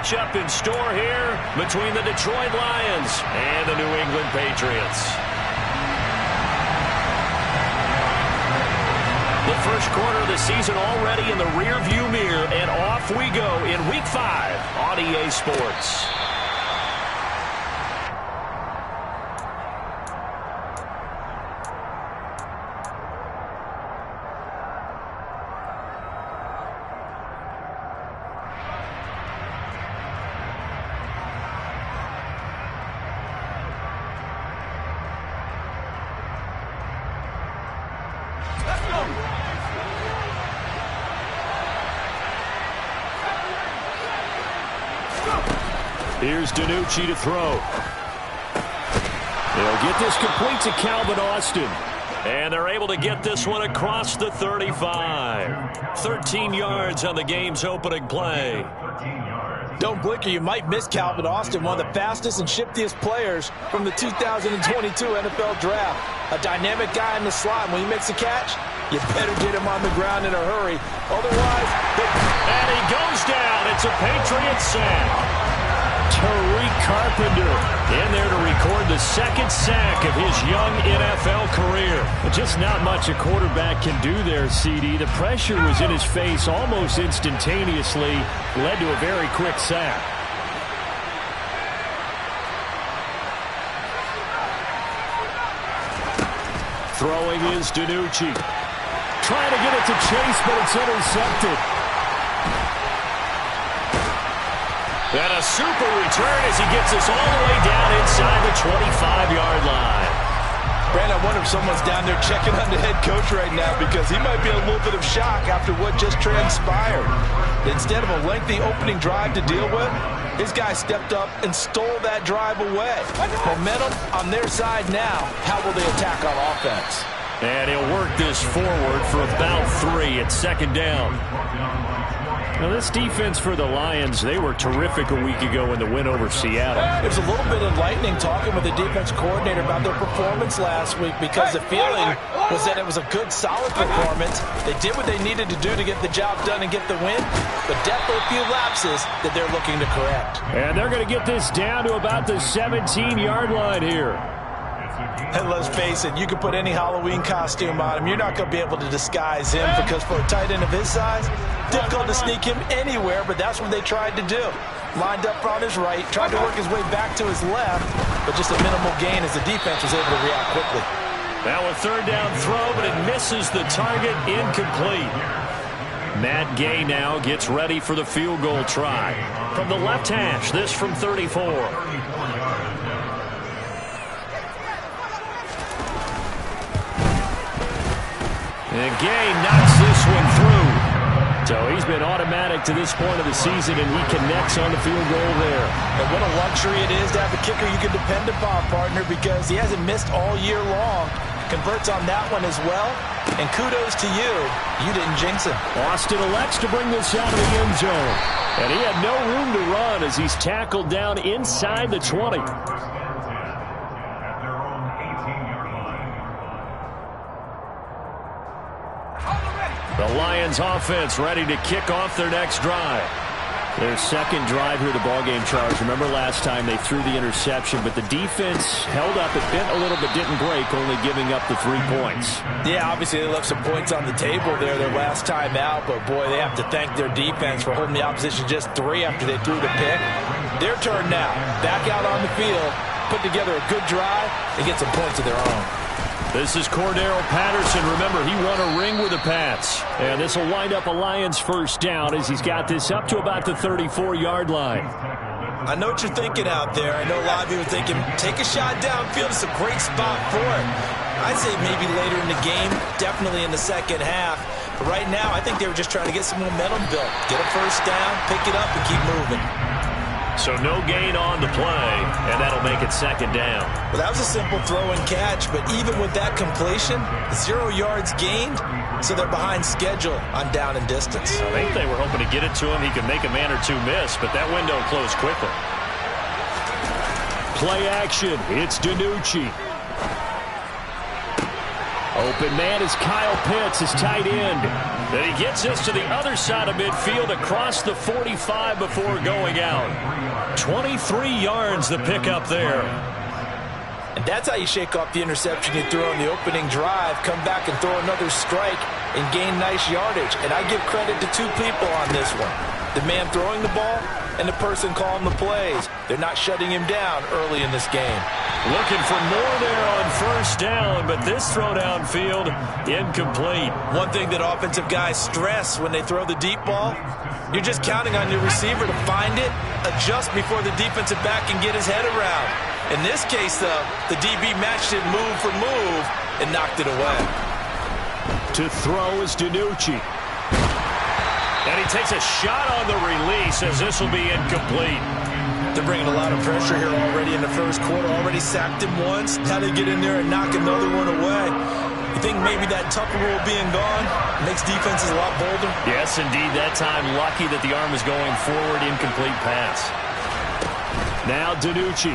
matchup in store here between the Detroit Lions and the New England Patriots. The first quarter of the season already in the rearview mirror, and off we go in Week 5 on EA Sports. Here's DiNucci to throw. They'll get this complete to Calvin Austin. And they're able to get this one across the 35. 13 yards on the game's opening play. Don't blink or you might miss Calvin Austin, one of the fastest and shiftiest players from the 2022 NFL Draft. A dynamic guy in the slot. When he makes a catch, you better get him on the ground in a hurry. Otherwise, and he goes down. It's a Patriot sack. Tariq Carpenter in there to record the second sack of his young NFL career. Just not much a quarterback can do there, CD. The pressure was in his face almost instantaneously, led to a very quick sack. Throwing is DiNucci. Trying to get it to Chase, but it's intercepted. And a super return as he gets us all the way down inside the 25-yard line. Brandon, I wonder if someone's down there checking on the head coach right now, because he might be in a little bit of shock after what just transpired. Instead of a lengthy opening drive to deal with, his guy stepped up and stole that drive away. Momentum on their side now. How will they attack on offense? And he'll work this forward for about 3 at second down. Now, this defense for the Lions, they were terrific a week ago in the win over Seattle. It was a little bit enlightening talking with the defense coordinator about their performance last week, because the feeling was that it was a good, solid performance. They did what they needed to do to get the job done and get the win, but definitely a few lapses that they're looking to correct. And they're going to get this down to about the 17-yard line here. And let's face it, you can put any Halloween costume on him. You're not going to be able to disguise him, because for a tight end of his size, difficult to sneak him anywhere, but that's what they tried to do. Lined up on his right, tried to work his way back to his left, but just a minimal gain as the defense was able to react quickly. Now a third down throw, but it misses the target, incomplete. Matt Gay now gets ready for the field goal try. From the left hash, this from 34. And Gay knocks this one through. So he's been automatic to this point of the season, and he connects on the field goal there. And what a luxury it is to have a kicker you can depend upon, partner, because he hasn't missed all year long. Converts on that one as well. And kudos to you. You didn't jinx him. Austin elects to bring this out of the end zone. And he had no room to run as he's tackled down inside the 20. The Lions offense ready to kick off their next drive. Their second drive here, the ballgame charge. Remember last time they threw the interception, but the defense held up. It bent a little but didn't break, only giving up the 3 points. Yeah, obviously they left some points on the table there their last time out, but boy, they have to thank their defense for holding the opposition just 3 after they threw the pick. Their turn now. Back out on the field, put together a good drive, and get some points of their own. This is Cordero Patterson. Remember, he won a ring with the Pats. And this will wind up a Lions first down as he's got this up to about the 34-yard line. I know what you're thinking out there. I know a lot of you are thinking, take a shot downfield. It's a great spot for it. I'd say maybe later in the game, definitely in the second half. But right now, I think they were just trying to get some momentum built. Get a first down, pick it up, and keep moving. So no gain on the play, and that'll make it second down. Well, that was a simple throw and catch, but even with that completion, 0 yards gained, so they're behind schedule on down and distance. I think they were hoping to get it to him. He could make a man or two miss, but that window closed quickly. Play action. It's DiNucci. Open man is Kyle Pitts, his tight end. Then he gets this to the other side of midfield across the 45 before going out. 23 yards the pickup there. And that's how you shake off the interception you threw on the opening drive, come back and throw another strike and gain nice yardage. And I give credit to two people on this one. The man throwing the ball and the person calling the plays. They're not shutting him down early in this game. Looking for more there on first down, but this throw downfield incomplete. One thing that offensive guys stress when they throw the deep ball, you're just counting on your receiver to find it, adjust before the defensive back can get his head around. In this case, though, the DB matched it move for move and knocked it away. To throw is DiNucci. And he takes a shot on the release as this will be incomplete. They're bringing a lot of pressure here already in the first quarter. Already sacked him once. How they get in there and knock another one away. You think maybe that Tucker rule being gone makes defenses a lot bolder? Yes, indeed. That time lucky that the arm is going forward. Incomplete pass. Now DiNucci.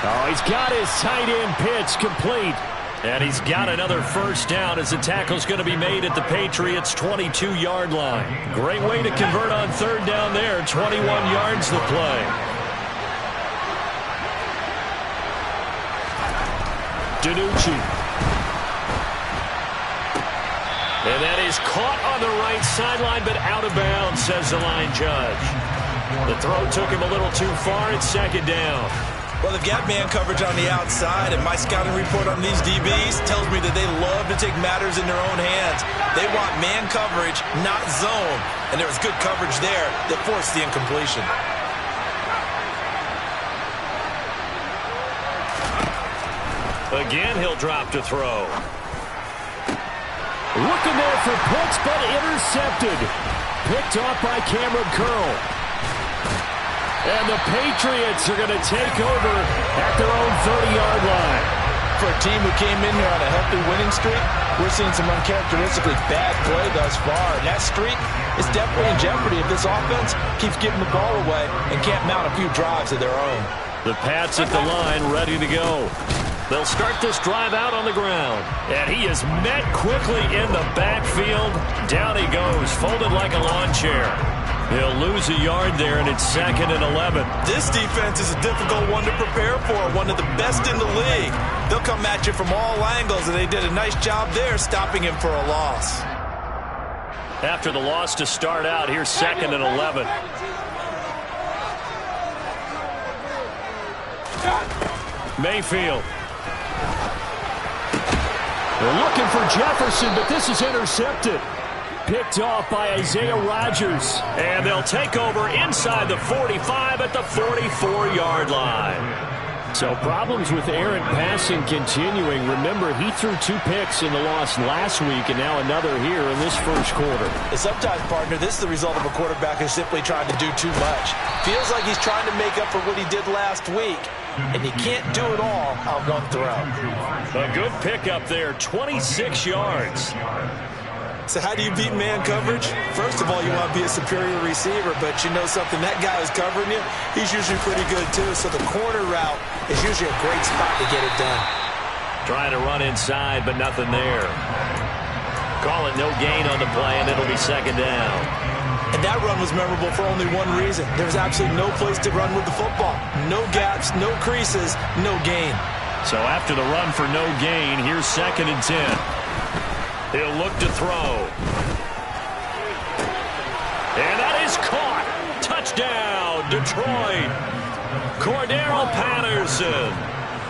Oh, he's got his tight end pitch complete. And he's got another first down as the tackle's going to be made at the Patriots' 22-yard line. Great way to convert on third down there. 21 yards the play. DiNucci. And that is caught on the right sideline, but out of bounds, says the line judge. The throw took him a little too far. It's second down. Well, they've got man coverage on the outside, and my scouting report on these DBs tells me that they love to take matters in their own hands. They want man coverage, not zone, and there was good coverage there that forced the incompletion. Again, he'll drop to throw. Looking there for Pitts, but intercepted. Picked off by Cameron Curl. And the Patriots are going to take over at their own 30-yard line. For a team who came in here on a healthy winning streak, we're seeing some uncharacteristically bad play thus far. And that streak is definitely in jeopardy if this offense keeps giving the ball away and can't mount a few drives of their own. The Pats at the line, ready to go. They'll start this drive out on the ground. And he is met quickly in the backfield. Down he goes, folded like a lawn chair. He'll lose a yard there, and it's 2nd and 11. This defense is a difficult one to prepare for, one of the best in the league. They'll come at you from all angles, and they did a nice job there stopping him for a loss. After the loss to start out, here's 2nd and 11. Mayfield. They're looking for Jefferson, but this is intercepted. Picked off by Isaiah Rodgers. And they'll take over inside the 45 at the 44-yard line. So problems with errant passing continuing. Remember, he threw 2 picks in the loss last week and now another here in this first quarter. And sometimes, partner, this is the result of a quarterback who's simply trying to do too much. Feels like he's trying to make up for what he did last week. And you can't do it all on one throw. A good pickup there, 26 yards. So how do you beat man coverage? First of all, you want to be a superior receiver, but you know something, that guy who's covering you, he's usually pretty good too. So the corner route is usually a great spot to get it done. Trying to run inside, but nothing there. Call it no gain on the play, and it'll be 2nd down. And that run was memorable for only one reason. There was absolutely no place to run with the football. No gaps, no creases, no gain. So after the run for no gain, here's 2nd and 10. He'll look to throw. And that is caught. Touchdown, Detroit. Cordero Patterson.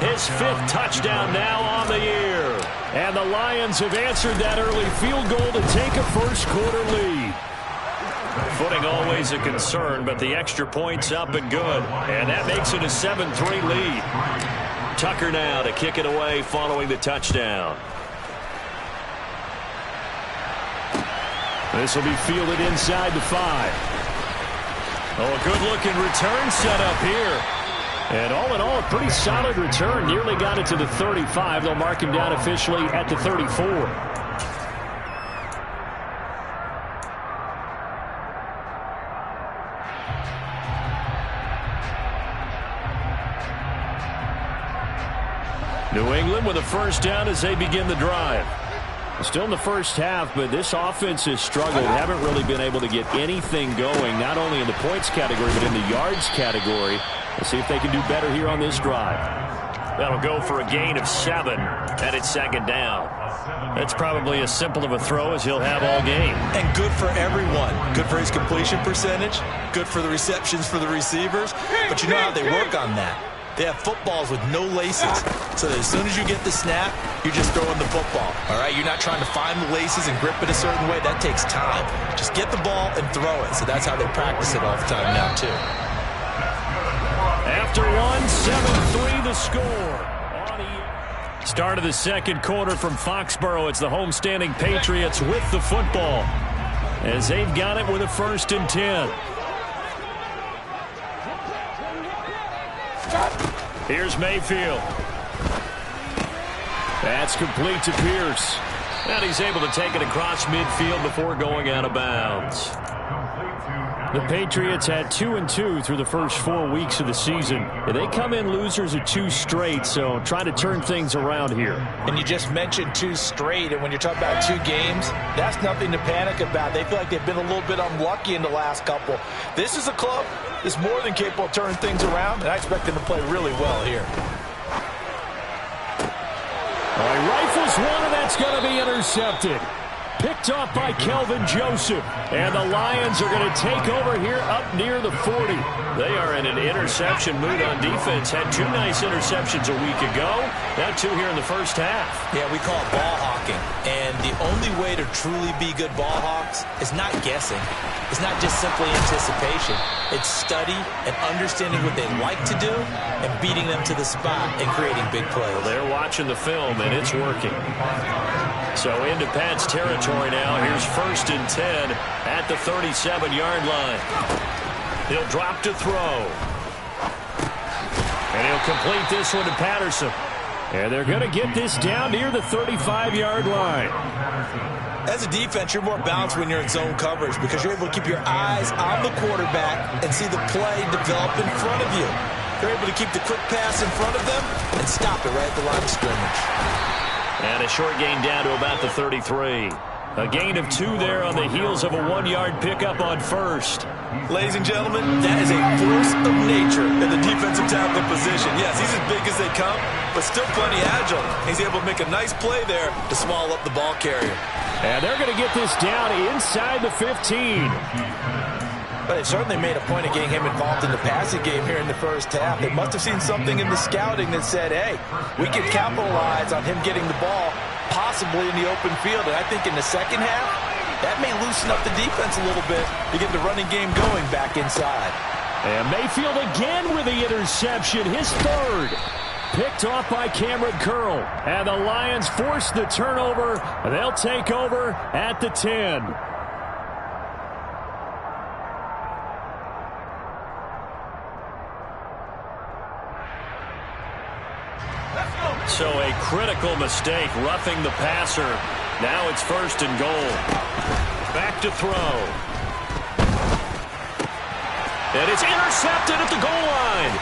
His 5th touchdown now on the year. And the Lions have answered that early field goal to take a first quarter lead. Footing always a concern, but the extra point's up and good. And that makes it a 7-3 lead. Tucker now to kick it away following the touchdown. This will be fielded inside the 5. Oh, a good-looking return set up here. And all in all, a pretty solid return. Nearly got it to the 35. They'll mark him down officially at the 34. New England with a first down as they begin the drive. Still in the first half, but this offense has struggled. Haven't really been able to get anything going, not only in the points category, but in the yards category. Let's see if they can do better here on this drive. That'll go for a gain of 7, and it's second down. That's probably as simple of a throw as he'll have all game. And good for everyone. Good for his completion percentage. Good for the receptions for the receivers. But you know how they work on that. They have footballs with no laces. So that as soon as you get the snap, you're just throwing the football. All right? You're not trying to find the laces and grip it a certain way. That takes time. Just get the ball and throw it. So that's how they practice it all the time now, too. After 1, 7-3 the score. Start of the second quarter from Foxborough. It's the homestanding Patriots with the football as they've got it with a 1st and 10. Here's Mayfield. That's complete to Pierce. And he's able to take it across midfield before going out of bounds. The Patriots had 2-2 through the first 4 weeks of the season. They come in losers of 2 straight, so try to turn things around here. And you just mentioned 2 straight, and when you're talking about 2 games, that's nothing to panic about. They feel like they've been a little bit unlucky in the last couple. This is a club that's more than capable of turning things around, and I expect them to play really well here. All right, rifles one, and that's going to be intercepted. Picked off by Kelvin Joseph. And the Lions are going to take over here up near the 40. They are in an interception mood on defense. Had 2 nice interceptions a week ago. Now 2 here in the first half. Yeah, we call it ball hawking. And the only way to truly be good ball hawks is not guessing. It's not just simply anticipation. It's study and understanding what they like to do and beating them to the spot and creating big plays. Well, they're watching the film, and it's working. So into Pat's territory now. Here's 1st and 10 at the 37-yard line. He'll drop to throw. And he'll complete this one to Patterson. And they're going to get this down near the 35-yard line. As a defense, you're more balanced when you're in zone coverage because you're able to keep your eyes on the quarterback and see the play develop in front of you. You're able to keep the quick pass in front of them and stop it right at the line of scrimmage. And a short gain down to about the 33. A gain of 2 there on the heels of a 1-yard pickup on 1st. Ladies and gentlemen, that is a force of nature in the defensive tackle position. Yes, he's as big as they come, but still plenty agile. He's able to make a nice play there to swallow up the ball carrier. And they're going to get this down inside the 15. But they certainly made a point of getting him involved in the passing game here in the first half. They must have seen something in the scouting that said, hey, we can capitalize on him getting the ball possibly in the open field. And I think in the second half, that may loosen up the defense a little bit to get the running game going back inside. And Mayfield again with the interception, his 3rd. Picked off by Cameron Curl. And the Lions force the turnover. They'll take over at the 10. So a critical mistake, roughing the passer. Now it's 1st and goal. Back to throw. And it's intercepted at the goal line.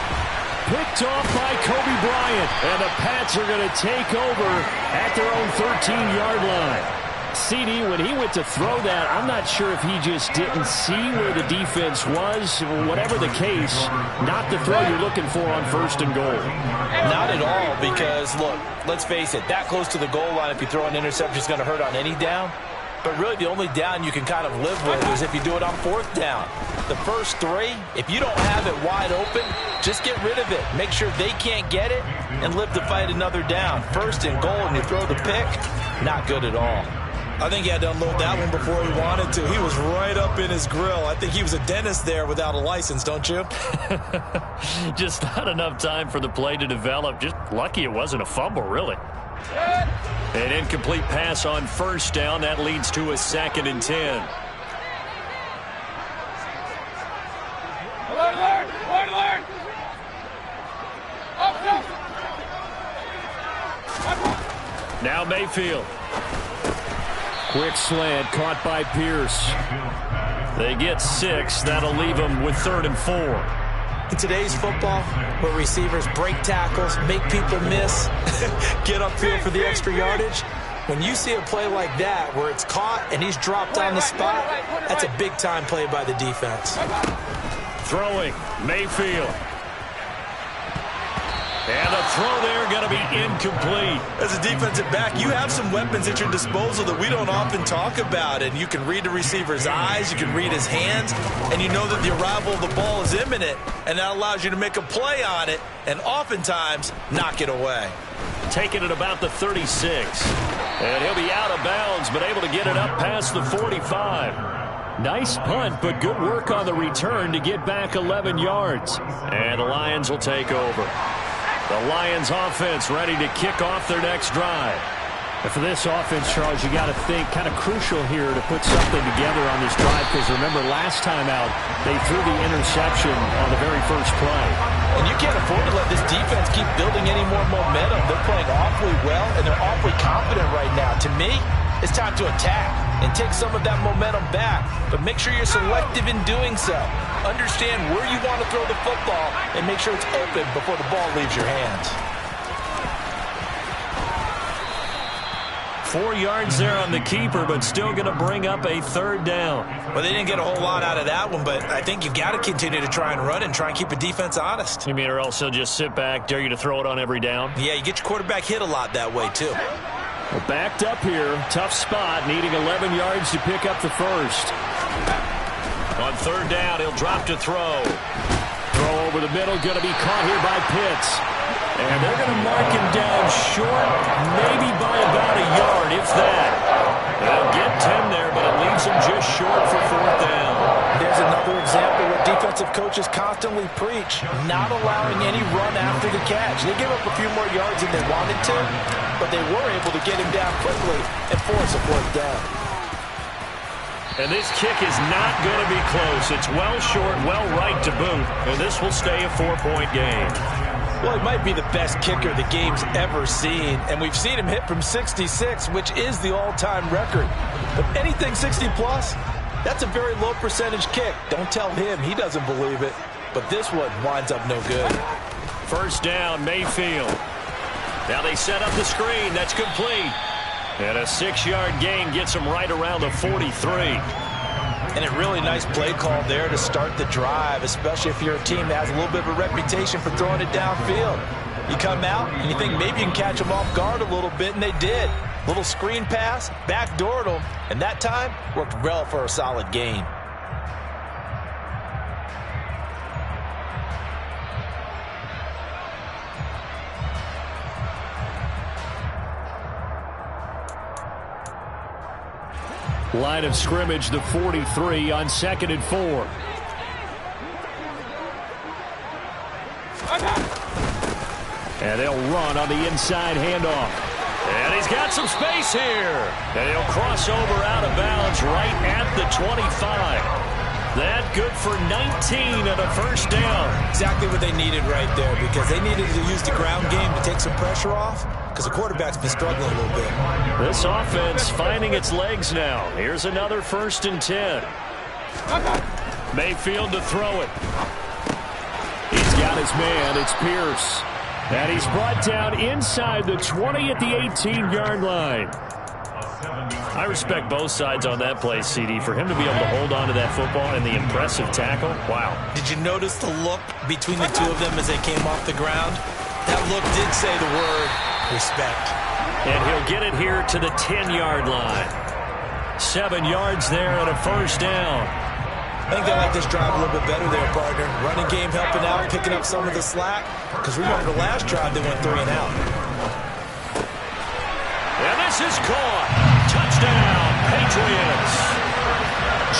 Picked off by Kobe Bryant. And the Pats are going to take over at their own 13-yard line. CD, when he went to throw that, I'm not sure if he just didn't see where the defense was. Whatever the case, not the throw you're looking for on 1st and goal. Not at all, because, look, let's face it, that close to the goal line, if you throw an interception, is going to hurt on any down. But really, the only down you can kind of live with is if you do it on 4th down. The first 3, if you don't have it wide open, just get rid of it. Make sure they can't get it and live to fight another down. 1st and goal, and you throw the pick, not good at all. I think he had to unload that one before he wanted to. He was right up in his grill. I think he was a dentist there without a license, don't you? Just not enough time for the play to develop. Just lucky it wasn't a fumble, really. An incomplete pass on 1st down. That leads to a 2nd and 10. Now Mayfield. Quick slant caught by Pierce. They get 6. That'll leave them with 3rd and 4. In today's football, where receivers break tackles, make people miss, get upfield for the extra yardage, when you see a play like that where it's caught and he's dropped on the spot, that's a big-time play by the defense. Throwing, Mayfield. And the throw there going to be incomplete. As a defensive back, you have some weapons at your disposal that we don't often talk about. And you can read the receiver's eyes, you can read his hands, and you know that the arrival of the ball is imminent. And that allows you to make a play on it and oftentimes knock it away. Taking it about the 36. And he'll be out of bounds, but able to get it up past the 45. Nice punt, but good work on the return to get back 11 yards. And the Lions will take over. The Lions offense ready to kick off their next drive. And for this offense, Charles, you got to think kind of crucial here to put something together on this drive, because remember last time out they threw the interception on the very first play. And you can't afford to let this defense keep building any more momentum. They're playing awfully well, and they're awfully confident right now. To me, it's time to attack and take some of that momentum back, but make sure you're selective in doing so. Understand where you want to throw the football and make sure it's open before the ball leaves your hands. 4 yards there on the keeper, but still going to bring up a third down. Well, they didn't get a whole lot out of that one, but I think you've got to continue to try and run and try and keep a defense honest. You mean, or else he'll just sit back, dare you to throw it on every down? Yeah, you get your quarterback hit a lot that way, too. Well, backed up here, tough spot, needing 11 yards to pick up the first. On third down, he'll drop to throw. Throw over the middle, going to be caught here by Pitts. And they're going to mark him down short, maybe by about a yard, if that. They'll get 10 there, but it leaves him just short for fourth down. There's another example where defensive coaches constantly preach, not allowing any run after the catch. They gave up a few more yards than they wanted to, but they were able to get him down quickly and force a fourth down. And this kick is not going to be close. It's well short, well right to boot, and this will stay a 4-point game. Well, he might be the best kicker the game's ever seen, and we've seen him hit from 66, which is the all-time record. But anything 60-plus, that's a very low percentage kick. Don't tell him he doesn't believe it, but this one winds up no good. First down, Mayfield. Now they set up the screen. That's complete. And a 6-yard gain gets him right around the 43. And a really nice play call there to start the drive, especially if you're a team that has a little bit of a reputation for throwing it downfield. You come out and you think maybe you can catch them off guard a little bit, and they did. Little screen pass, backdoored them, and that time worked well for a solid gain. Line of scrimmage, the 43 on 2nd and 4. And they'll run on the inside handoff. And he's got some space here. And he'll cross over out of bounds right at the 25. That good for 19 and a first down. Exactly what they needed right there, because they needed to use the ground game to take some pressure off, because the quarterback's been struggling a little bit. This offense finding its legs now. Here's another 1st and 10. Mayfield to throw it. He's got his man. It's Pierce. And he's brought down inside the 20 at the 18-yard line. I respect both sides on that play, CD. For him to be able to hold on to that football and the impressive tackle, wow. Did you notice the look between the two of them as they came off the ground? That look did say the word respect. And he'll get it here to the 10-yard line. 7 yards there and a first down. I think they like this drive a little bit better there, partner. Running game helping out, picking up some of the slack. Because remember the last drive they went 3 and out. And this is caught. Touchdown, Patriots.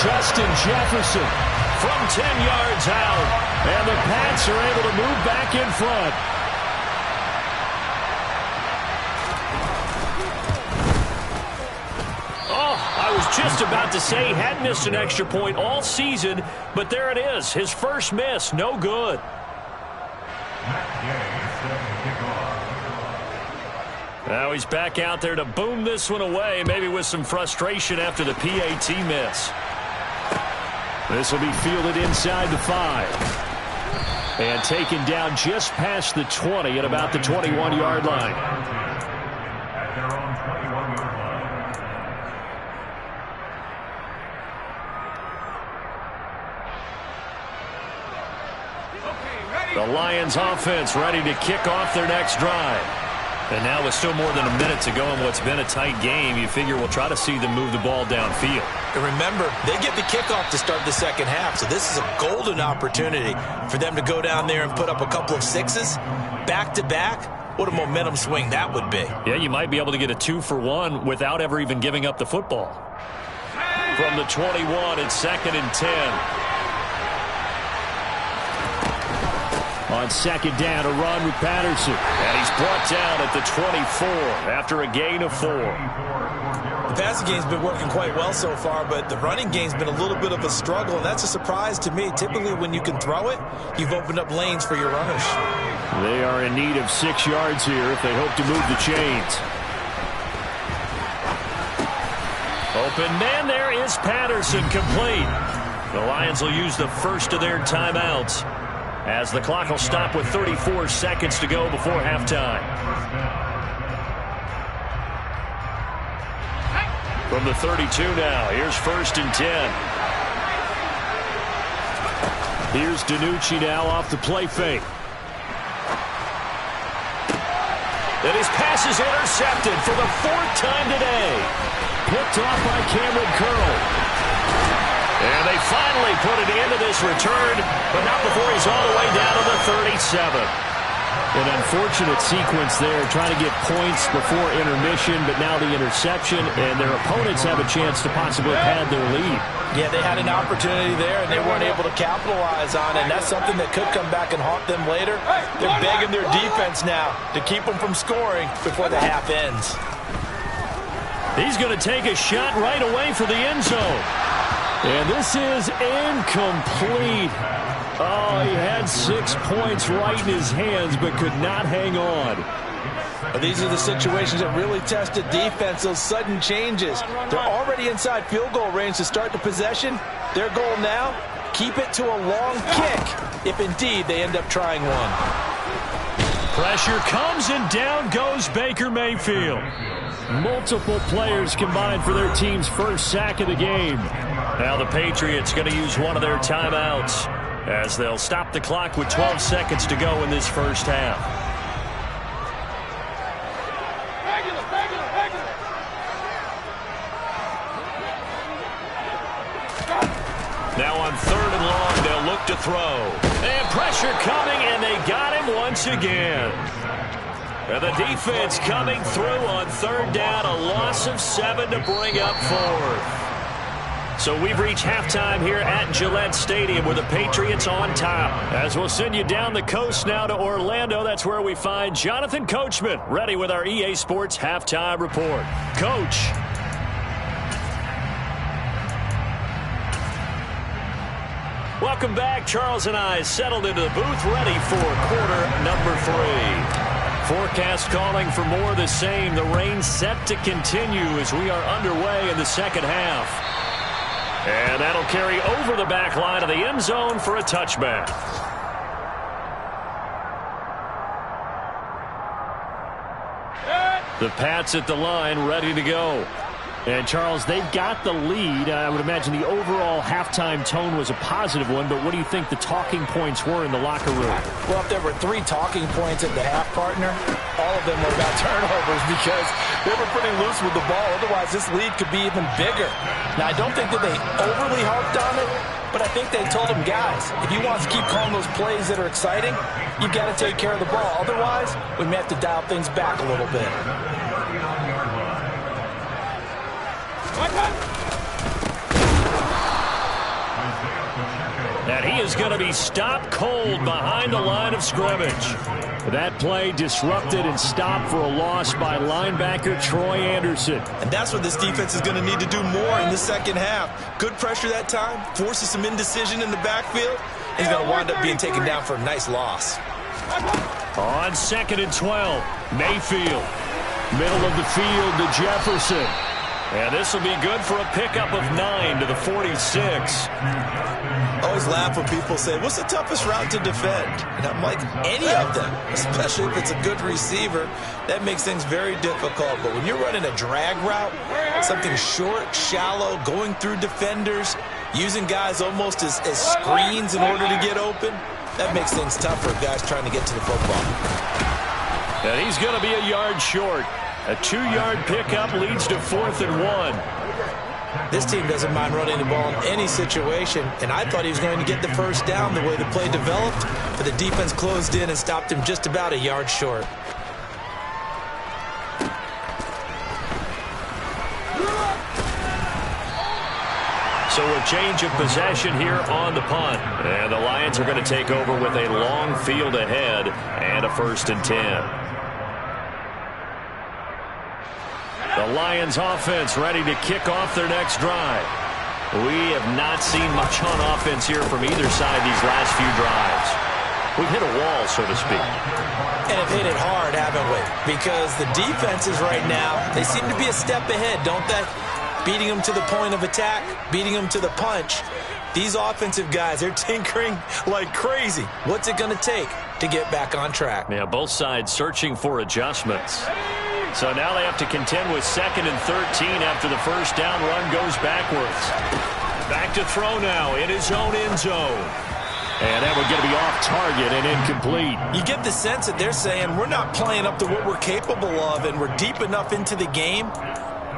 Justin Jefferson from 10 yards out. And the Pats are able to move back in front. Oh, I was just about to say he hadn't missed an extra point all season, but there it is. His first miss, no good. Now he's back out there to boom this one away, maybe with some frustration after the PAT miss. This will be fielded inside the 5. And taken down just past the 20 at about the 21-yard line. The Lions offense ready to kick off their next drive. And now with still more than a minute to go in what's been a tight game, you figure we'll try to see them move the ball downfield. And remember, they get the kickoff to start the second half, so this is a golden opportunity for them to go down there and put up a couple of sixes back-to-back. What a momentum swing that would be. Yeah, you might be able to get a 2-for-1 without ever even giving up the football. From the 21, it's 2nd and 10. On second down, a run with Patterson. And he's brought down at the 24 after a gain of 4. The passing game's been working quite well so far, but the running game's been a little bit of a struggle, and that's a surprise to me. Typically, when you can throw it, you've opened up lanes for your runners. They are in need of 6 yards here if they hope to move the chains. Open man there is Patterson, complete. The Lions will use the first of their timeouts, as the clock will stop with 34 seconds to go before halftime. From the 32 now, here's 1st and 10. Here's DiNucci now off the play fake. And his pass is intercepted for the 4th time today. Picked off by Cameron Curl. And they finally put an end to this return, but not before he's all the way down to the 37. An unfortunate sequence there, trying to get points before intermission, but now the interception, and their opponents have a chance to possibly pad their lead. Yeah, they had an opportunity there, and they weren't able to capitalize on it, and that's something that could come back and haunt them later. They're begging their defense now to keep them from scoring before the half ends. He's going to take a shot right away for the end zone. And this is incomplete. Oh, he had 6 points right in his hands, but could not hang on. These are the situations that really test the defense, those sudden changes. They're already inside field goal range to start the possession. Their goal now, keep it to a long kick, if indeed they end up trying one. Pressure comes, and down goes Baker Mayfield. Multiple players combined for their team's first sack of the game. Now the Patriots going to use one of their timeouts, as they'll stop the clock with 12 seconds to go in this first half. Now on 3rd and long, they'll look to throw. And pressure coming, and they got him once again. And the defense coming through on 3rd down, a loss of 7 to bring up 4th. So we've reached halftime here at Gillette Stadium with the Patriots on top. As we'll send you down the coast now to Orlando, that's where we find Jonathan Coachman ready with our EA Sports Halftime Report. Coach. Welcome back. Charles and I settled into the booth ready for quarter number 3. Forecast calling for more of the same. The rain set to continue as we are underway in the second half. And that'll carry over the back line of the end zone for a touchback. The Pats at the line, ready to go. And, Charles, they've got the lead. I would imagine the overall halftime tone was a positive one, but what do you think the talking points were in the locker room? Well, if there were 3 talking points at the half, partner, all of them were about turnovers because they were pretty loose with the ball. Otherwise, this lead could be even bigger. Now, I don't think that they overly harped on it, but I think they told them, guys, if you want to keep calling those plays that are exciting, you've got to take care of the ball. Otherwise, we may have to dial things back a little bit. And he is going to be stopped cold behind the line of scrimmage. That play disrupted and stopped for a loss by linebacker Troy Anderson. And that's what this defense is going to need to do more in the second half. Good pressure that time, forces some indecision in the backfield. He's going to wind up being taken down for a nice loss. On 2nd and 12, Mayfield. Middle of the field to Jefferson. And this will be good for a pickup of 9 to the 46. Always laugh when people say, what's the toughest route to defend? And I'm like, any of them, especially if it's a good receiver. That makes things very difficult. But when you're running a drag route, something short, shallow, going through defenders, using guys almost as screens in order to get open, that makes things tough for guys trying to get to the football. And he's going to be a yard short. A 2-yard pickup leads to 4th and 1. This team doesn't mind running the ball in any situation, and I thought he was going to get the first down the way the play developed, but the defense closed in and stopped him just about a yard short. So a change of possession here on the punt. And the Lions are going to take over with a long field ahead and a 1st and 10. The Lions offense ready to kick off their next drive. We have not seen much on offense here from either side these last few drives. We've hit a wall, so to speak. And have hit it hard, haven't we? Because the defenses right now, they seem to be a step ahead, don't they? Beating them to the point of attack, beating them to the punch. These offensive guys, they're tinkering like crazy. What's it going to take to get back on track? Yeah, both sides searching for adjustments. So now they have to contend with 2nd and 13 after the first down run goes backwards. Back to throw now in his own end zone. And that would get to be off target and incomplete. You get the sense that they're saying we're not playing up to what we're capable of, and we're deep enough into the game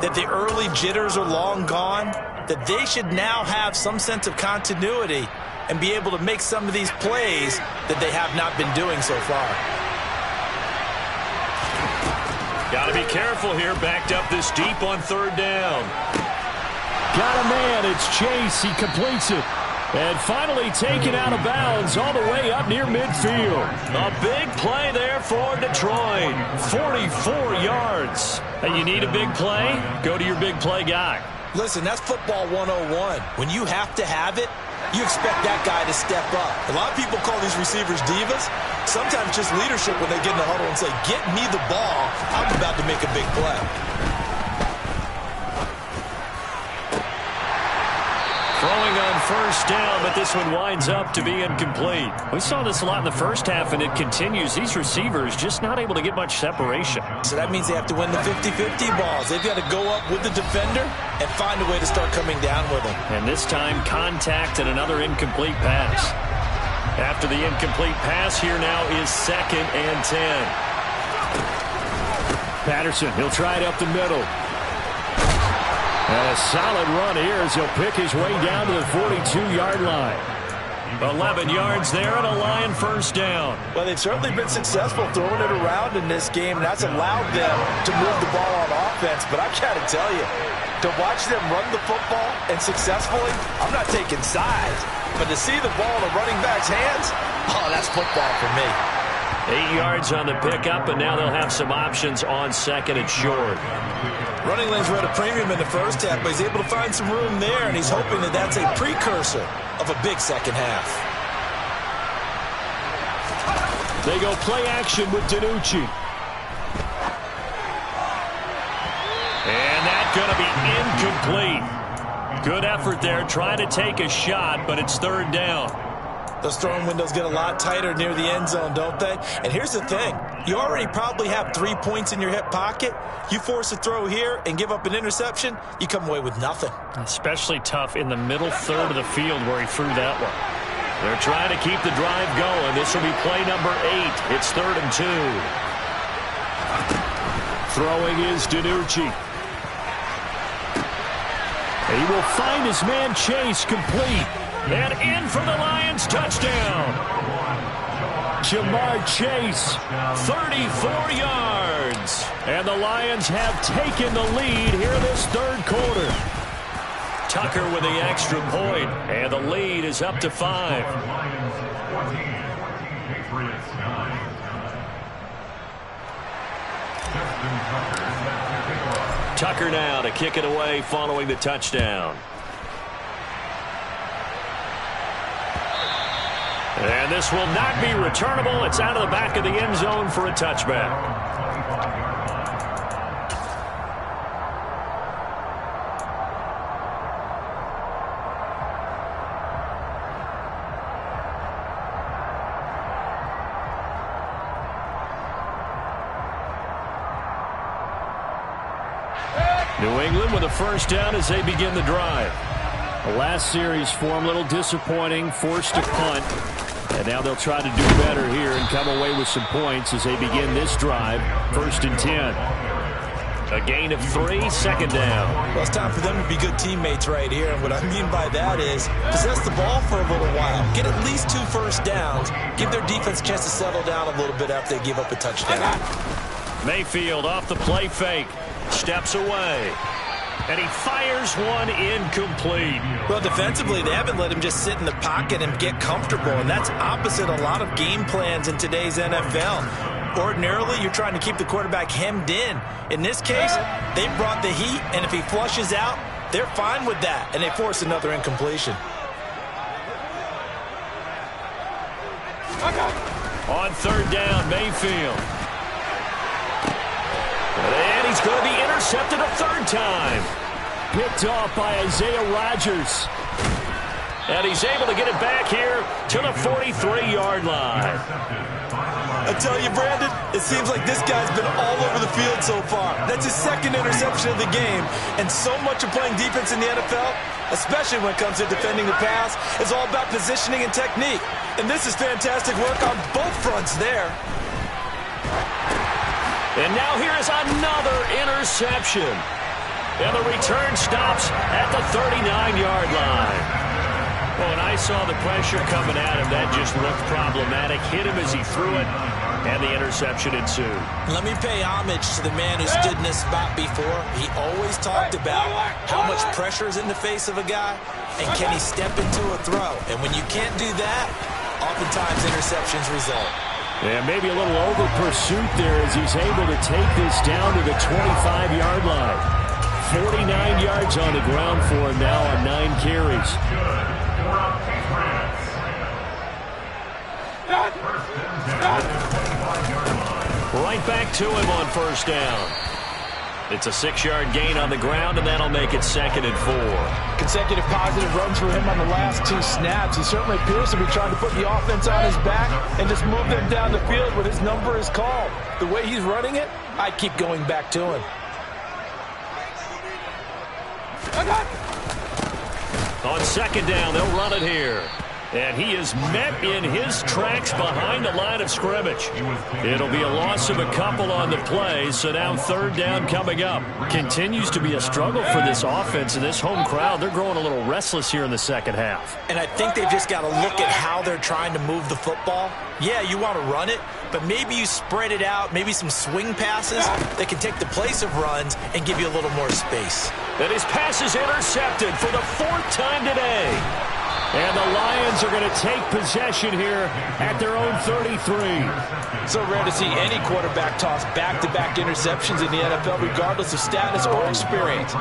that the early jitters are long gone, that they should now have some sense of continuity and be able to make some of these plays that they have not been doing so far. Got to be careful here, backed up this deep on 3rd down. Got a man, it's Chase, he completes it. And finally taken out of bounds all the way up near midfield. A big play there for Detroit. 44 yards. And you need a big play? Go to your big play guy. Listen, that's football 101. When you have to have it, you expect that guy to step up. A lot of people call these receivers divas. Sometimes just leadership when they get in the huddle and say, get me the ball. I'm about to make a big play. Throwing on 1st down, but this one winds up to be incomplete. We saw this a lot in the first half, and it continues. These receivers just not able to get much separation. So that means they have to win the 50-50 balls. They've got to go up with the defender and find a way to start coming down with them. And this time, contact and another incomplete pass. After the incomplete pass, here now is 2nd and 10. Patterson, he'll try it up the middle. And a solid run here as he'll pick his way down to the 42-yard line. 11 yards there and a Lion 1st down. Well, they've certainly been successful throwing it around in this game, and that's allowed them to move the ball on offense. But I've got to tell you, to watch them run the football and successfully, I'm not taking sides, but to see the ball in a running back's hands, oh, that's football for me. 8 yards on the pickup, and now they'll have some options on 2nd and short. Running lanes were at a premium in the first half, but he's able to find some room there, and he's hoping that that's a precursor of a big second half. They go play action with DiNucci. And that's going to be incomplete. Good effort there, trying to take a shot, but it's 3rd down. Those throwing windows get a lot tighter near the end zone, don't they? And here's the thing. You already probably have 3 points in your hip pocket. You force a throw here and give up an interception, you come away with nothing. Especially tough in the middle 3rd of the field where he threw that one. They're trying to keep the drive going. This will be play number 8. It's 3rd and 2. Throwing is DiNucci. He will find his man Chase complete. And in for the Lions, touchdown. Jamar Chase, 34 yards. And the Lions have taken the lead here this 3rd quarter. Tucker with the extra point, and the lead is up to 5. Tucker now to kick it away following the touchdown. And this will not be returnable. It's out of the back of the end zone for a touchback. New England with a first down as they begin the drive. The last series for them a little disappointing, forced to punt. And now they'll try to do better here and come away with some points as they begin this drive. 1st and 10. A gain of 3, second down. Well, it's time for them to be good teammates right here. And what I mean by that is possess the ball for a little while. Get at least 2 first downs. Give their defense a chance to settle down a little bit after they give up a touchdown. Mayfield off the play fake. Steps away. And he fires one incomplete. Well, defensively, they haven't let him just sit in the pocket and get comfortable. And that's opposite a lot of game plans in today's NFL. Ordinarily, you're trying to keep the quarterback hemmed in. In this case, they brought the heat, and if he flushes out, they're fine with that, and they force another incompletion. On 3rd down, Mayfield. And he's going to be intercepted a 3rd time. Picked off by Isaiah Rodgers. And he's able to get it back here to the 43-yard line. I tell you, Brandon, it seems like this guy's been all over the field so far. That's his 2nd interception of the game. And so much of playing defense in the NFL, especially when it comes to defending the pass, is all about positioning and technique. And this is fantastic work on both fronts there. And now here is another interception. And the return stops at the 39-yard line. Well, when I saw the pressure coming at him, that just looked problematic. Hit him as he threw it, and the interception ensued. Let me pay homage to the man who stood in this spot before. He always talked about how much pressure is in the face of a guy, and can he step into a throw. And when you can't do that, oftentimes interceptions result. Yeah, maybe a little over pursuit there as he's able to take this down to the 25-yard line. 49 yards on the ground for him now on 9 carries. Right back to him on 1st down. It's a 6-yard gain on the ground, and that'll make it 2nd and 4. Consecutive positive runs for him on the last 2 snaps. He certainly appears to be trying to put the offense on his back and just move them down the field when his number is called. The way he's running it, I keep going back to him. On 2nd down, they'll run it here. And he is met in his tracks behind the line of scrimmage. It'll be a loss of a couple on the play, so now 3rd down coming up. Continues to be a struggle for this offense and this home crowd. They're growing a little restless here in the 2nd half. And I think they've just got to look at how they're trying to move the football. Yeah, you want to run it, but maybe you spread it out, maybe some swing passes that can take the place of runs and give you a little more space. And his pass is intercepted for the 4th time today. And the Lions are going to take possession here at their own 33. So rare to see any quarterback toss back-to-back interceptions in the NFL, regardless of status or experience.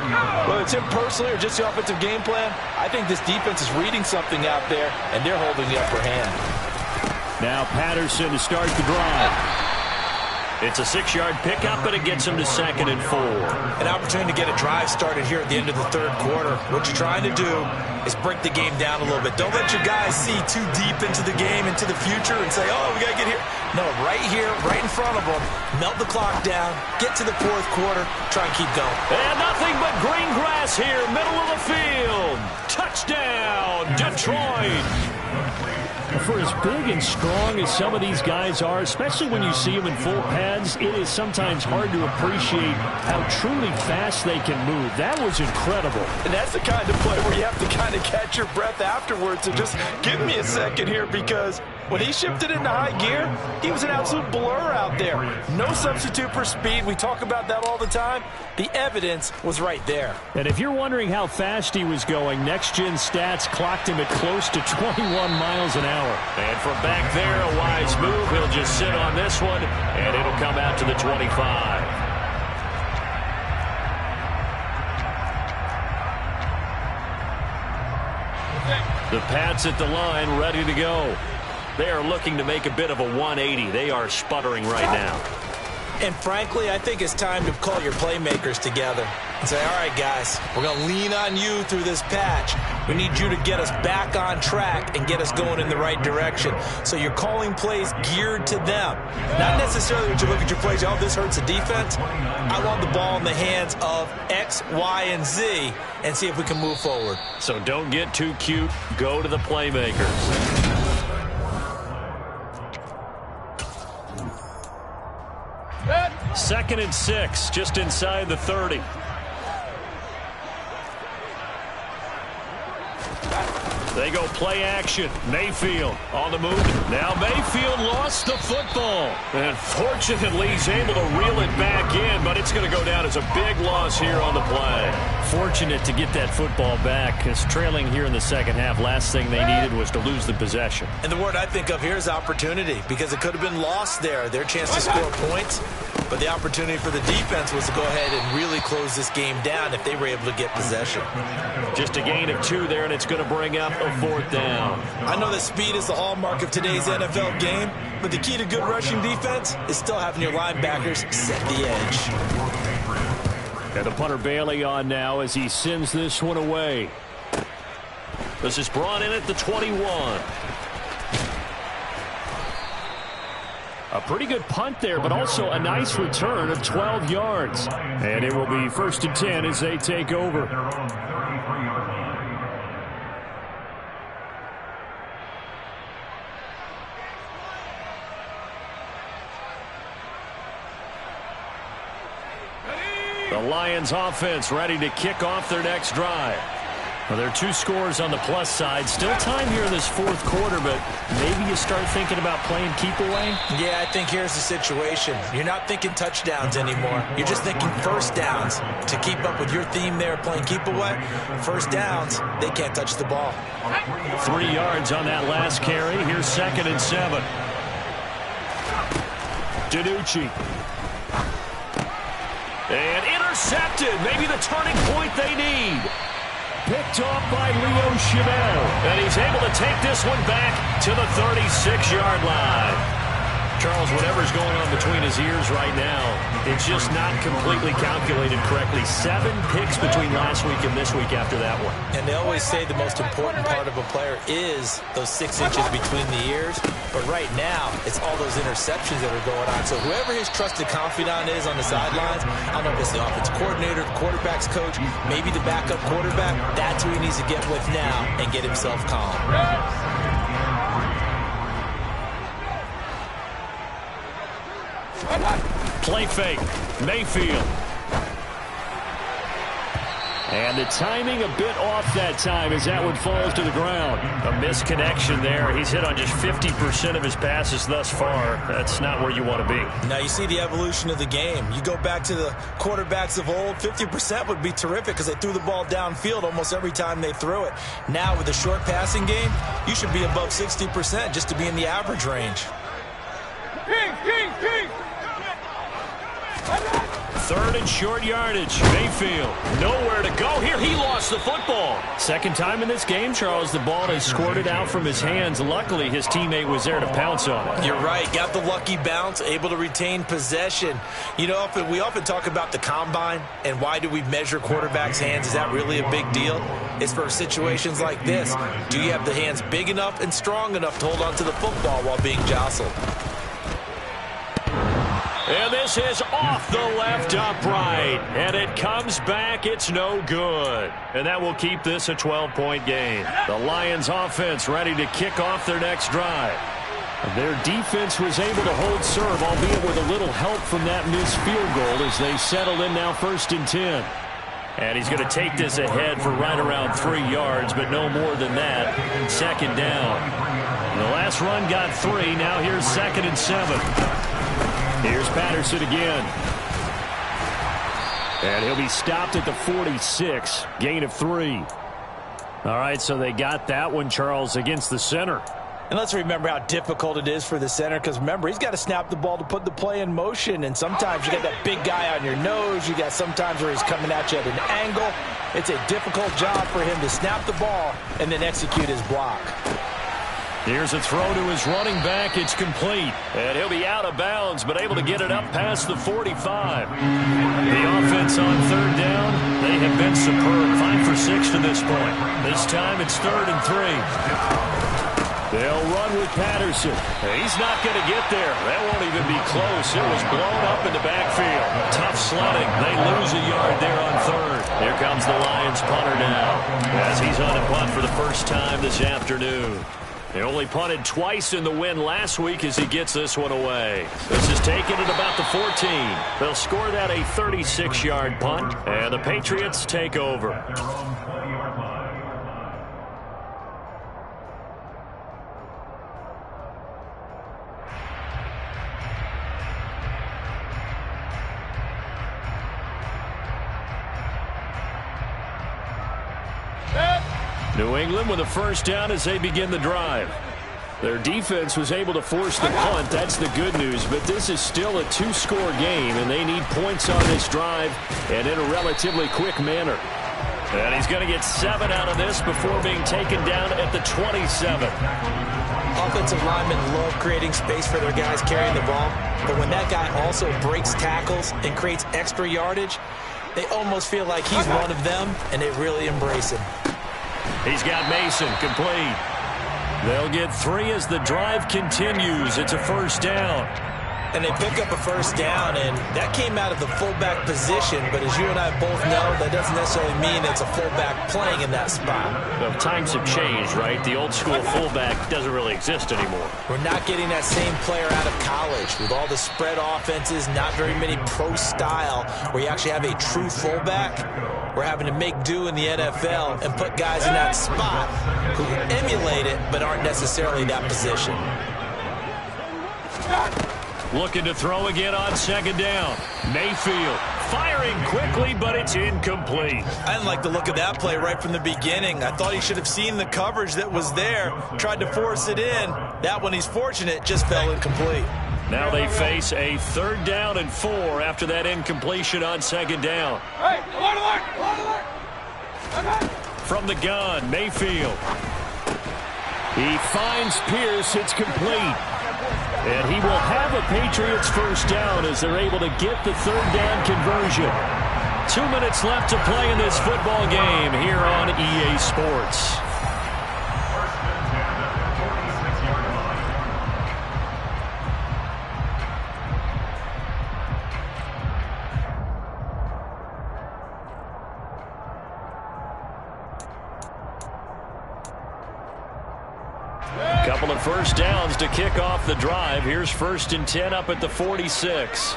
Whether it's him personally or just the offensive game plan, I think this defense is reading something out there, and they're holding the upper hand. Now Patterson to start the drive. It's a 6-yard pickup, and it gets him to 2nd and 4. An opportunity to get a drive started here at the end of the 3rd quarter. What you're trying to do is break the game down a little bit. Don't let your guys see too deep into the game, into the future, and say, oh, we got to get here. No, right here, right in front of them. Melt the clock down, get to the 4th quarter, try and keep going. And nothing but green grass here, middle of the field. Touchdown, Detroit. For as big and strong as some of these guys are, especially when you see them in full pads, it is sometimes hard to appreciate how truly fast they can move. That was incredible. And that's the kind of play where you have to kind of catch your breath afterwards and just give me a second here, because when he shifted into high gear, he was an absolute blur out there. No substitute for speed. We talk about that all the time. The evidence was right there. And if you're wondering how fast he was going, next-gen stats clocked him at close to 21 miles an hour. And from back there, a wise move. He'll just sit on this one, and it'll come out to the 25. The Pats at the line, ready to go. They are looking to make a bit of a 180. They are sputtering right now. And frankly, I think it's time to call your playmakers together. and say, all right, guys, we're going to lean on you through this patch. We need you to get us back on track and get us going in the right direction. So you're calling plays geared to them. Not necessarily when you look at your plays, oh, this hurts the defense. I want the ball in the hands of X, Y, and Z and see if we can move forward. So don't get too cute. Go to the playmakers. Second and 6, just inside the 30. They go play action. Mayfield on the move. Now Mayfield lost the football. And fortunately, he's able to reel it back in, but it's going to go down as a big loss here on the play. Fortunate to get that football back, because trailing here in the second half, last thing they needed was to lose the possession. And the word I think of here is opportunity, because it could have been lost there. Their chance to score points. But the opportunity for the defense was to go ahead and really close this game down if they were able to get possession. Just a gain of 2 there, and it's going to bring up a 4th down. I know that speed is the hallmark of today's NFL game, but the key to good rushing defense is still having your linebackers set the edge. And the punter Bailey on now as he sends this one away. This is brought in at the 21. A pretty good punt there, but also a nice return of 12 yards. And it will be 1st and 10 as they take over. The Lions offense ready to kick off their next drive. Well, there are 2 scores on the plus side. Still time here in this 4th quarter, but maybe you start thinking about playing keep away? Yeah, I think here's the situation. You're not thinking touchdowns anymore. You're just thinking first downs. To keep up with your theme there, playing keep away, first downs, they can't touch the ball. 3 yards on that last carry. Here's 2nd and 7. DiNucci. And intercepted. Maybe the turning point they need. Picked off by Leo Chenal. And he's able to take this one back to the 36-yard line. Charles, whatever's going on between his ears right now, it's just not completely calculated correctly. 7 picks between last week and this week after that one. And they always say the most important part of a player is those 6 inches between the ears. But right now, it's all those interceptions that are going on. So whoever his trusted confidant is on the sidelines, I don't know if it's the offensive coordinator, the quarterback's coach, maybe the backup quarterback, that's who he needs to get with now and get himself calm. Play fake. Mayfield. And the timing a bit off that time as that one falls to the ground. A misconnection there. He's hit on just 50% of his passes thus far. That's not where you want to be. Now you see the evolution of the game. You go back to the quarterbacks of old, 50% would be terrific because they threw the ball downfield almost every time they threw it. Now with the short passing game, you should be above 60% just to be in the average range. 3rd and short yardage. Mayfield nowhere to go here. He lost the football. Second time in this game, Charles, the ball has squirted out from his hands. Luckily, his teammate was there to pounce on it. You're right. Got the lucky bounce, able to retain possession. You know, we often talk about the combine and why do we measure quarterbacks' hands. Is that really a big deal? It's for situations like this. Do you have the hands big enough and strong enough to hold on to the football while being jostled? And this is off the left upright. And it comes back. It's no good. And that will keep this a 12-point game. The Lions offense ready to kick off their next drive. Their defense was able to hold serve, albeit with a little help from that missed field goal as they settled in now 1st and 10. And he's going to take this ahead for right around 3 yards, but no more than that. 2nd down. The last run got 3. Now here's 2nd and 7. Here's Patterson again. And he'll be stopped at the 46. Gain of 3. All right, so they got that one, Charles, against the center. And let's remember how difficult it is for the center, because remember, he's got to snap the ball to put the play in motion, and sometimes you got that big guy on your nose. You got sometimes where he's coming at you at an angle. It's a difficult job for him to snap the ball and then execute his block. Here's a throw to his running back. It's complete. And he'll be out of bounds, but able to get it up past the 45. The offense on third down, they have been superb. 5 for 6 to this point. This time it's 3rd and 3. They'll run with Patterson. He's not going to get there. That won't even be close. It was blown up in the backfield. Tough sledding. They lose a yard there on 3rd. Here comes the Lions punter now as he's on a punt for the first time this afternoon. They only punted twice in the win last week as he gets this one away. This is taken at about the 14. They'll score that a 36-yard punt, and the Patriots take over. New England with a first down as they begin the drive. Their defense was able to force the punt. That's the good news. But this is still a 2-score game, and they need points on this drive and in a relatively quick manner. And he's going to get 7 out of this before being taken down at the 27. Offensive linemen love creating space for their guys carrying the ball. But when that guy also breaks tackles and creates extra yardage, they almost feel like he's one of them, and they really embrace him. He's got Mason complete. They'll get 3 as the drive continues. It's a first down. And they pick up a first down, and that came out of the fullback position. But as you and I both know, that doesn't necessarily mean it's a fullback playing in that spot. Well, times have changed, right? The old school fullback doesn't really exist anymore. We're not getting that same player out of college. With all the spread offenses, not very many pro style, where you actually have a true fullback. We're having to make do in the NFL and put guys in that spot who emulate it but aren't necessarily that position. Looking to throw again on second down. Mayfield firing quickly, but it's incomplete. I didn't like the look of that play right from the beginning. I thought he should have seen the coverage that was there, tried to force it in. That one, he's fortunate, just fell incomplete. Now they face a 3rd down and 4 after that incompletion on second down. From the gun, Mayfield. He finds Pierce. It's complete. And he will have a Patriots first down as they're able to get the 3rd down conversion. 2 minutes left to play in this football game here on EA Sports. Couple of first downs to kick off the drive. Here's 1st and 10 up at the 46.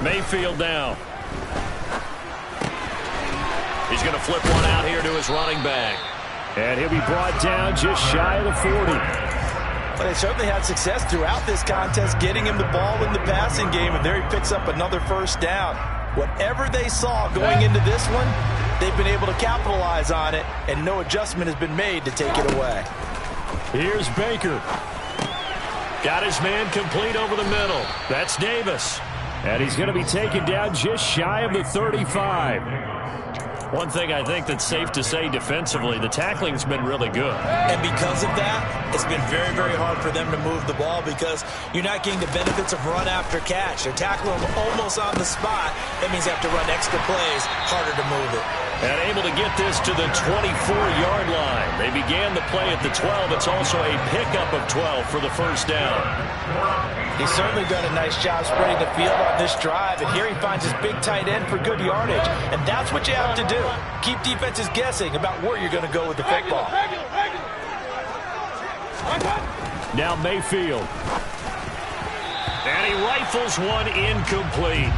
Mayfield now. He's going to flip one out here to his running back. And he'll be brought down just shy of the 40. Well, they certainly had success throughout this contest getting him the ball in the passing game, and there he picks up another first down. Whatever they saw going into this one, they've been able to capitalize on it, and no adjustment has been made to take it away. Here's Baker. Got his man complete over the middle. That's Davis. And he's going to be taken down just shy of the 35. One thing I think that's safe to say defensively, the tackling's been really good. And because of that, it's been very, very hard for them to move the ball because you're not getting the benefits of run after catch. They're tackling them almost on the spot. That means they have to run extra plays, harder to move it. And able to get this to the 24-yard line. They began the play at the 12. It's also a pickup of 12 for the first down. He's certainly done a nice job spreading the field on this drive, and here he finds his big tight end for good yardage. And that's what you have to do. Keep defenses guessing about where you're going to go with the football. Now Mayfield. And he rifles one incomplete.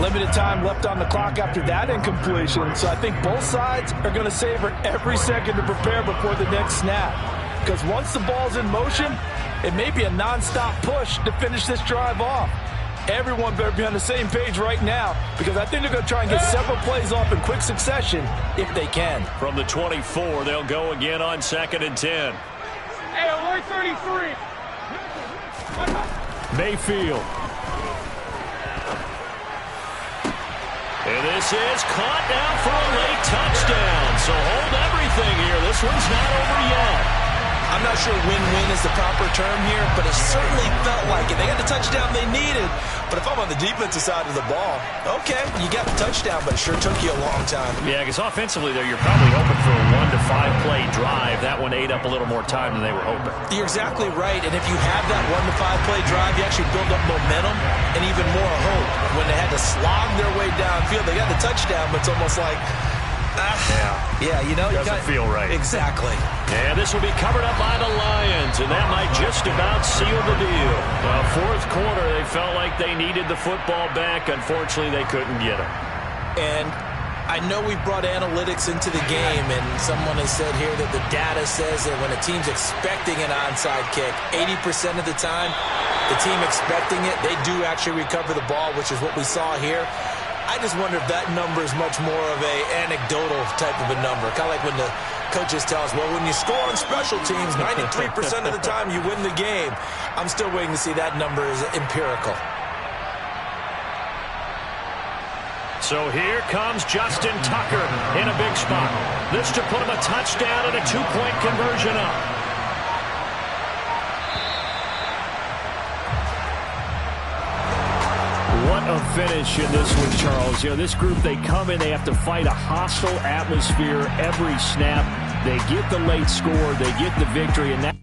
Limited time left on the clock after that incompletion, so I think both sides are going to savor every second to prepare before the next snap. Because once the ball's in motion, it may be a non-stop push to finish this drive off. Everyone better be on the same page right now because I think they're going to try and get several plays off in quick succession if they can. From the 24, they'll go again on 2nd and 10. Hey, alert 33. Mayfield. And this is caught down for a late touchdown. So hold everything here. This one's not over yet. I'm not sure win-win is the proper term here, but it certainly felt like it. They got the touchdown they needed, but if I'm on the defensive side of the ball, okay, you got the touchdown, but it sure took you a long time. Yeah, because offensively there, you're probably hoping for a 1 to 5 play drive. That one ate up a little more time than they were hoping. You're exactly right, and if you have that 1 to 5 play drive, you actually build up momentum and even more hope. When they had to slog their way downfield, they got the touchdown, but it's almost like, yeah, you know, doesn't feel right. Exactly. And this will be covered up by the Lions, and that might just about seal the deal. Fourth quarter, they felt like they needed the football back. Unfortunately, they couldn't get it. And I know we brought analytics into the game, and someone has said here that the data says that when a team's expecting an onside kick, 80% of the time, the team expecting it, they do actually recover the ball, which is what we saw here. I just wonder if that number is much more of a anecdotal type of a number. Kind of like when the coaches tell us, well, when you score on special teams, 93% of the time you win the game. I'm still waiting to see that number is empirical. So here comes Justin Tucker in a big spot. This to put him a touchdown and a 2-point conversion up. What a finish in this one, Charles. You know, this group, they come in, they have to fight a hostile atmosphere every snap. They get the late score, they get the victory, and that...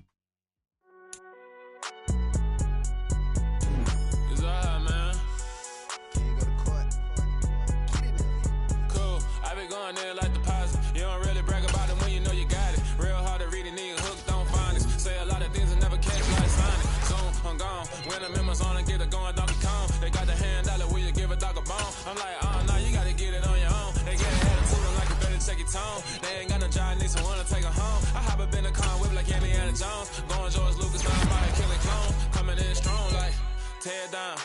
I'm like, oh, no, you got to get it on your own. They get attitude, I'm like, you better check your tone. They ain't got no job, need someone to take her home. I hop up in the car, whip like Indiana Jones. Going George Lucas, now I'm about to kill a clone. Coming in strong like, tear down.